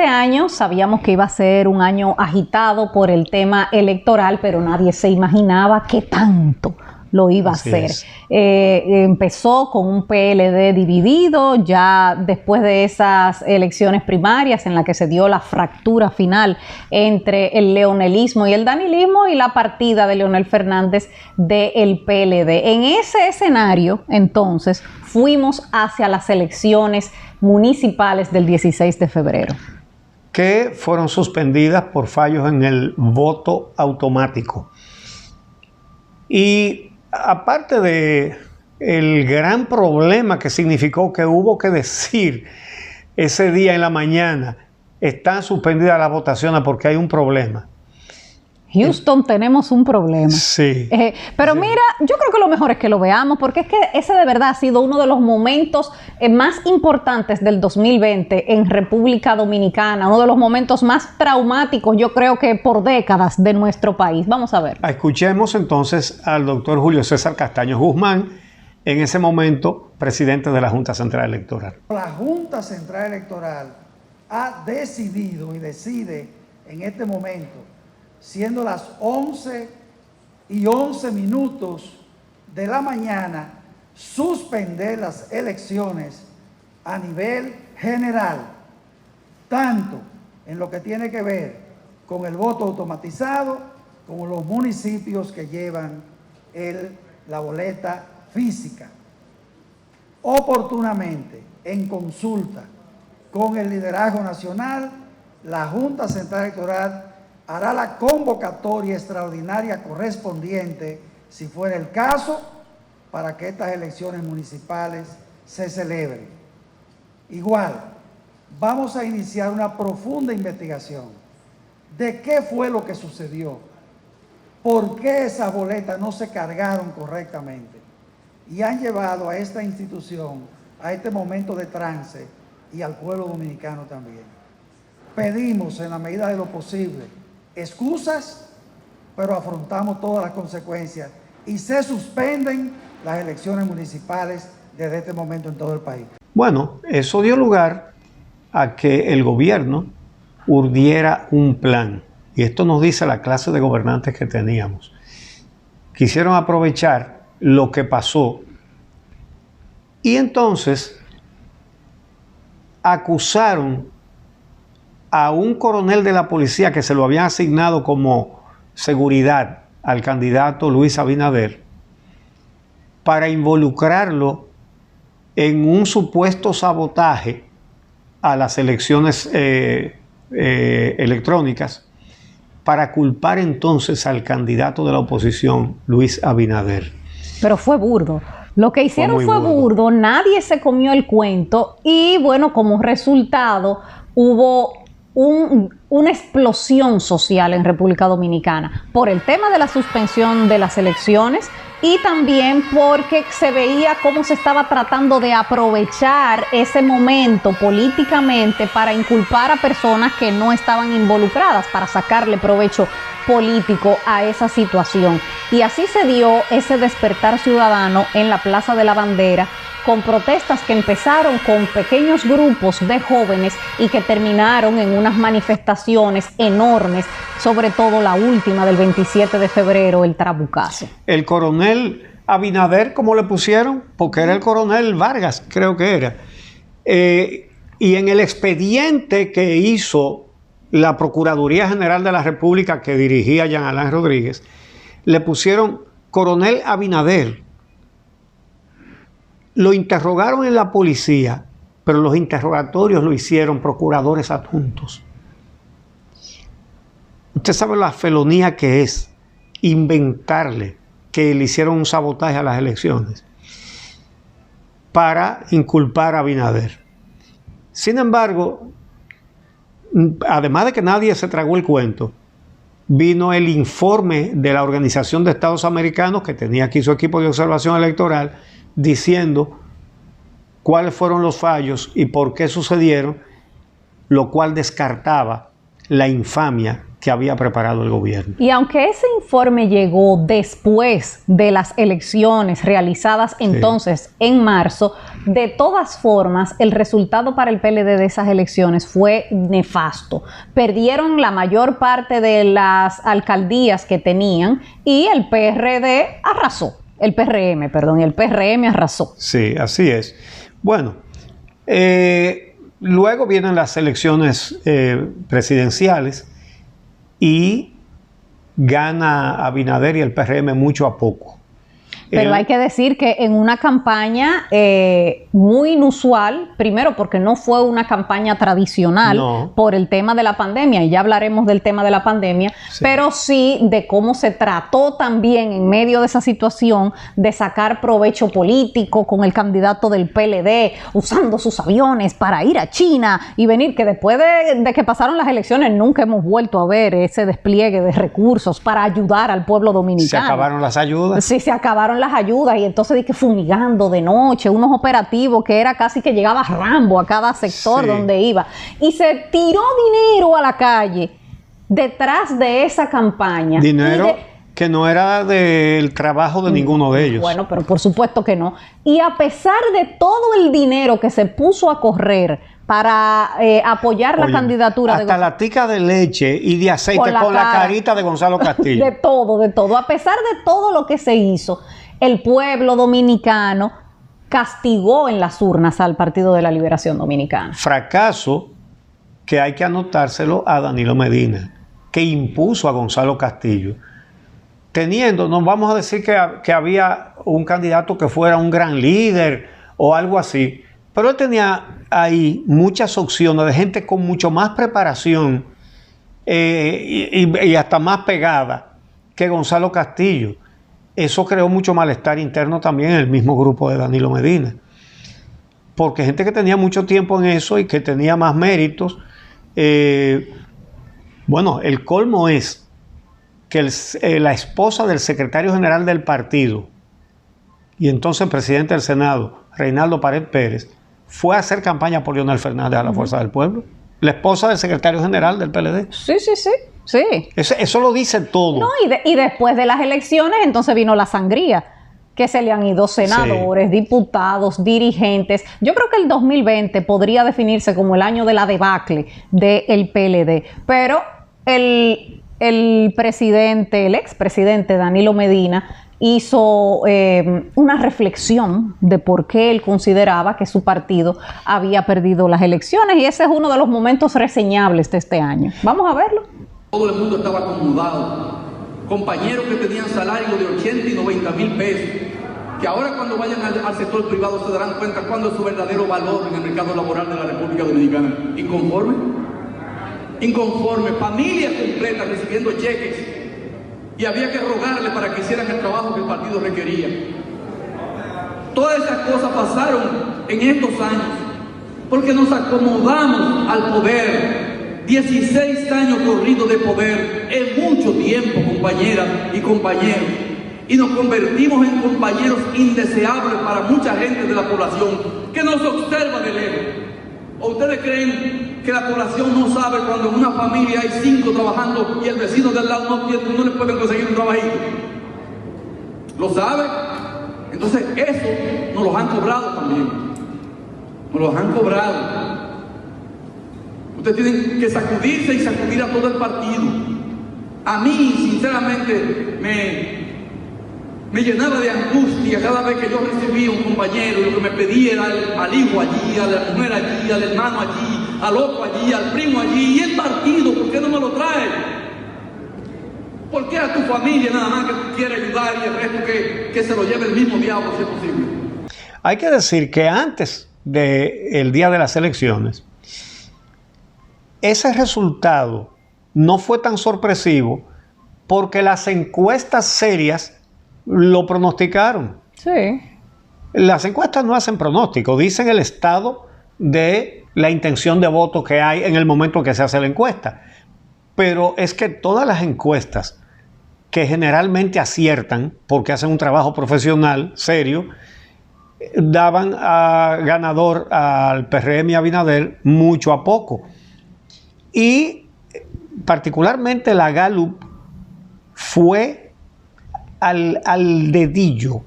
este año sabíamos que iba a ser un año agitado por el tema electoral, pero nadie se imaginaba qué tanto lo iba a hacer. Empezó con un PLD dividido, ya después de esas elecciones primarias en las que se dio la fractura final entre el leonelismo y el danilismo y la partida de Leonel Fernández del PLD. En ese escenario, entonces, fuimos hacia las elecciones municipales del 16 de febrero. Que fueron suspendidas por fallos en el voto automático. Y aparte de el gran problema que significó que hubo que decir ese día en la mañana, están suspendidas las votaciones porque hay un problema. Houston, tenemos un problema. Sí. Pero mira, yo creo que lo mejor es que lo veamos, porque es que ese de verdad ha sido uno de los momentos más importantes del 2020 en República Dominicana, uno de los momentos más traumáticos, yo creo que por décadas de nuestro país. Vamos a ver. Escuchemos entonces al doctor Julio César Castaño Guzmán, en ese momento presidente de la Junta Central Electoral. La Junta Central Electoral ha decidido y decide en este momento, siendo las 11:11 de la mañana, suspender las elecciones a nivel general, tanto en lo que tiene que ver con el voto automatizado, como los municipios que llevan la boleta física. Oportunamente, en consulta con el liderazgo nacional, la Junta Central Electoral hará la convocatoria extraordinaria correspondiente, si fuera el caso, para que estas elecciones municipales se celebren. Igual, vamos a iniciar una profunda investigación de qué fue lo que sucedió, por qué esas boletas no se cargaron correctamente y han llevado a esta institución a este momento de trance y al pueblo dominicano también. Pedimos, en la medida de lo posible, excusas, pero afrontamos todas las consecuencias y se suspenden las elecciones municipales desde este momento en todo el país. Bueno, eso dio lugar a que el gobierno urdiera un plan, y esto nos dice la clase de gobernantes que teníamos. Quisieron aprovechar lo que pasó y entonces acusaron a un coronel de la policía que se lo habían asignado como seguridad al candidato Luis Abinader para involucrarlo en un supuesto sabotaje a las elecciones electrónicas, para culpar entonces al candidato de la oposición, Luis Abinader. Pero fue burdo. Lo que hicieron fue burdo, nadie se comió el cuento y bueno, como resultado hubo una explosión social en República Dominicana por el tema de la suspensión de las elecciones y también porque se veía cómo se estaba tratando de aprovechar ese momento políticamente para inculpar a personas que no estaban involucradas, para sacarle provecho político a esa situación. Y así se dio ese despertar ciudadano en la Plaza de la Bandera, con protestas que empezaron con pequeños grupos de jóvenes y que terminaron en unas manifestaciones enormes, sobre todo la última del 27 de febrero, el Trabucazo. El coronel Abinader, ¿cómo le pusieron? Porque era el coronel Vargas, creo que era. Y en el expediente que hizo la Procuraduría General de la República, que dirigía Jean Alain Rodríguez, le pusieron coronel Abinader. Lo interrogaron en la policía, pero los interrogatorios lo hicieron procuradores adjuntos. Usted sabe la felonía que es inventarle que le hicieron un sabotaje a las elecciones para inculpar a Abinader. Sin embargo, además de que nadie se tragó el cuento, vino el informe de la Organización de Estados Americanos, que tenía aquí su equipo de observación electoral, diciendo cuáles fueron los fallos y por qué sucedieron, lo cual descartaba la infamia que había preparado el gobierno. Y aunque ese informe llegó después de las elecciones realizadas entonces en marzo, de todas formas el resultado para el PLD de esas elecciones fue nefasto. Perdieron la mayor parte de las alcaldías que tenían y el PRD arrasó. El PRM arrasó. Sí, así es. Bueno, luego vienen las elecciones presidenciales y gana Abinader y el PRM mucho a poco. Pero hay que decir que en una campaña muy inusual, primero porque no fue una campaña tradicional por el tema de la pandemia, y ya hablaremos del tema de la pandemia, pero sí de cómo se trató también en medio de esa situación de sacar provecho político con el candidato del PLD, usando sus aviones para ir a China y venir, que después de que pasaron las elecciones nunca hemos vuelto a ver ese despliegue de recursos para ayudar al pueblo dominicano. Se acabaron las ayudas. Sí, se acabaron las ayudas y entonces de que fumigando de noche, unos operativos que era casi que llegaba Rambo a cada sector donde iba. Y se tiró dinero a la calle detrás de esa campaña. Dinero que no era del trabajo de ninguno de ellos. Bueno, pero por supuesto que no. Y a pesar de todo el dinero que se puso a correr para apoyar la candidatura hasta la tica de leche y de aceite con la carita de Gonzalo Castillo. De todo. A pesar de todo lo que se hizo, el pueblo dominicano castigó en las urnas al Partido de la Liberación Dominicana. Fracaso que hay que anotárselo a Danilo Medina, que impuso a Gonzalo Castillo, teniendo, no vamos a decir que había un candidato que fuera un gran líder o algo así, pero él tenía ahí muchas opciones de gente con mucho más preparación y hasta más pegada que Gonzalo Castillo. Eso creó mucho malestar interno también en el mismo grupo de Danilo Medina, porque gente que tenía mucho tiempo en eso y que tenía más méritos. Bueno, el colmo es que la esposa del secretario general del partido y entonces presidente del Senado, Reinaldo Pared Pérez, fue a hacer campaña por Leonel Fernández a la Fuerza del Pueblo. La esposa del secretario general del PLD. Sí. Eso lo dice todo. No, y después de las elecciones, entonces vino la sangría, que se le han ido senadores, diputados, dirigentes. Yo creo que el 2020 podría definirse como el año de la debacle del PLD. Pero el expresidente Danilo Medina hizo una reflexión de por qué él consideraba que su partido había perdido las elecciones, y ese es uno de los momentos reseñables de este año. Vamos a verlo. Todo el mundo estaba acomodado, compañeros que tenían salario de 80 y 90 mil pesos, que ahora cuando vayan al sector privado se darán cuenta cuándo es su verdadero valor en el mercado laboral de la República Dominicana. Inconforme, familias completas recibiendo cheques, y había que rogarle para que hicieran el trabajo que el partido requería. Todas esas cosas pasaron en estos años, porque nos acomodamos al poder. 16 años corridos de poder es mucho tiempo, compañeras y compañeros, y nos convertimos en compañeros indeseables para mucha gente de la población que nos observa de lejos. ¿O ustedes creen que la población no sabe cuando en una familia hay 5 trabajando y el vecino del lado no le pueden conseguir un trabajito? ¿Lo sabe? Entonces eso nos lo han cobrado también. Nos lo han cobrado. Ustedes tienen que sacudirse y sacudir a todo el partido. A mí, sinceramente, me llenaba de angustia cada vez que yo recibía un compañero y lo que me pedía era al hijo allí, a la mujer allí, al hermano allí, al otro allí, al primo allí. ¿Y el partido? ¿Por qué no me lo trae? ¿Por qué a tu familia nada más que quiere ayudar y el resto que se lo lleve el mismo diablo si es posible? Hay que decir que antes del día de las elecciones, ese resultado no fue tan sorpresivo porque las encuestas serias lo pronosticaron. Sí. Las encuestas no hacen pronóstico, dicen el estado de la intención de voto que hay en el momento que se hace la encuesta. Pero es que todas las encuestas que generalmente aciertan, porque hacen un trabajo profesional serio, daban a ganador al PRM y a Abinader mucho a poco. Y particularmente la Gallup, fue al dedillo.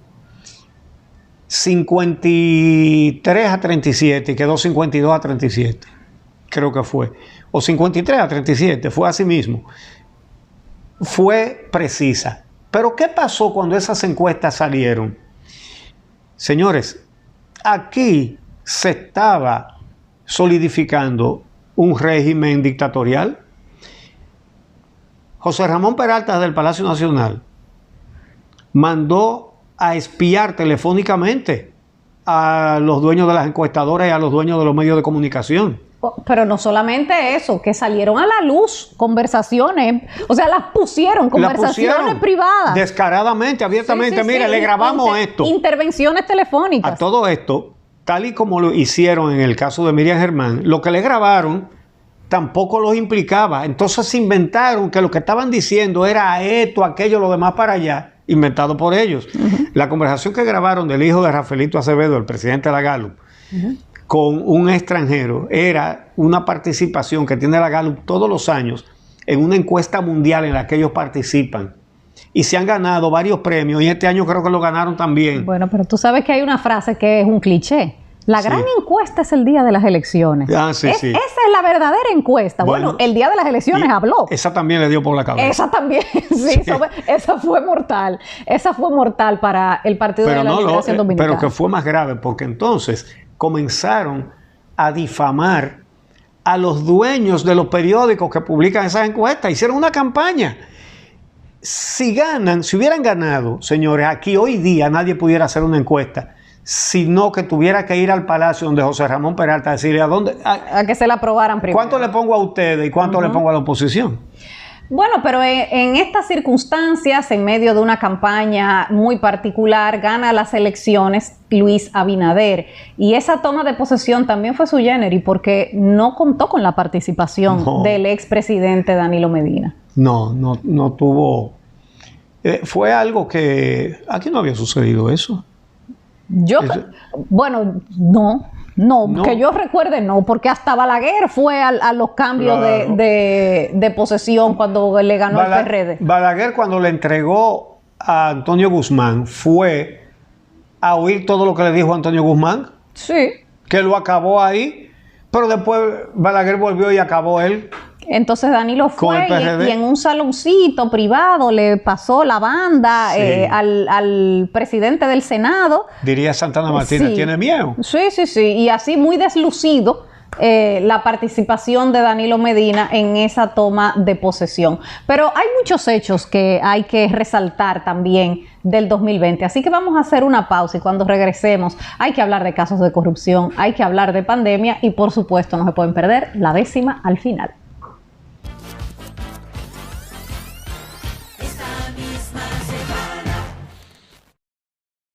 53-37 y quedó 52-37, creo que fue. O 53-37, fue así mismo. Fue precisa. Pero ¿qué pasó cuando esas encuestas salieron? Señores, aquí se estaba solidificando un régimen dictatorial. José Ramón Peralta del Palacio Nacional mandó a espiar telefónicamente a los dueños de las encuestadoras y a los dueños de los medios de comunicación. Pero no solamente eso, que salieron a la luz conversaciones, o sea, las pusieron, conversaciones privadas. Descaradamente, abiertamente. Sí, mira, le grabamos esto. Intervenciones telefónicas. A todo esto, tal y como lo hicieron en el caso de Miriam Germán, lo que le grabaron tampoco los implicaba. Entonces se inventaron que lo que estaban diciendo era esto, aquello, lo demás para allá, inventado por ellos. La conversación que grabaron del hijo de Rafaelito Acevedo, el presidente de la Gallup, con un extranjero, era una participación que tiene la Gallup todos los años en una encuesta mundial en la que ellos participan. Y se han ganado varios premios, y este año creo que lo ganaron también. Bueno, pero tú sabes que hay una frase que es un cliché. La gran encuesta es el día de las elecciones. Sí. Esa es la verdadera encuesta. Bueno, el día de las elecciones habló. Esa también le dio por la cabeza. Esa también, sí. Esa fue mortal. Esa fue mortal para el Partido de la Liberación Dominicana. Pero que fue más grave, porque entonces comenzaron a difamar a los dueños de los periódicos que publican esas encuestas. Hicieron una campaña. Si hubieran ganado, señores, aquí hoy día nadie pudiera hacer una encuesta, sino que tuviera que ir al Palacio donde José Ramón Peralta a decirle a que se la aprobaran primero. ¿Cuánto le pongo a ustedes y cuánto le pongo a la oposición? Bueno, pero en estas circunstancias, en medio de una campaña muy particular, gana las elecciones Luis Abinader. Y esa toma de posesión también fue sui generis porque no contó con la participación del expresidente Danilo Medina. No tuvo. Fue algo que aquí no había sucedido eso. Bueno, no, que yo recuerde no, porque hasta Balaguer fue a los cambios de posesión cuando le ganó el PRD. Balaguer, cuando le entregó a Antonio Guzmán, fue a oír todo lo que le dijo Antonio Guzmán. Sí. Que lo acabó ahí, pero después Balaguer volvió y acabó él. Entonces Danilo fue y en un saloncito privado le pasó la banda al presidente del Senado. Diría Santana Martínez, ¿tiene miedo? Sí. Y así muy deslucido la participación de Danilo Medina en esa toma de posesión. Pero hay muchos hechos que hay que resaltar también del 2020. Así que vamos a hacer una pausa y cuando regresemos hay que hablar de casos de corrupción, hay que hablar de pandemia y por supuesto no se pueden perder la 10ª al final.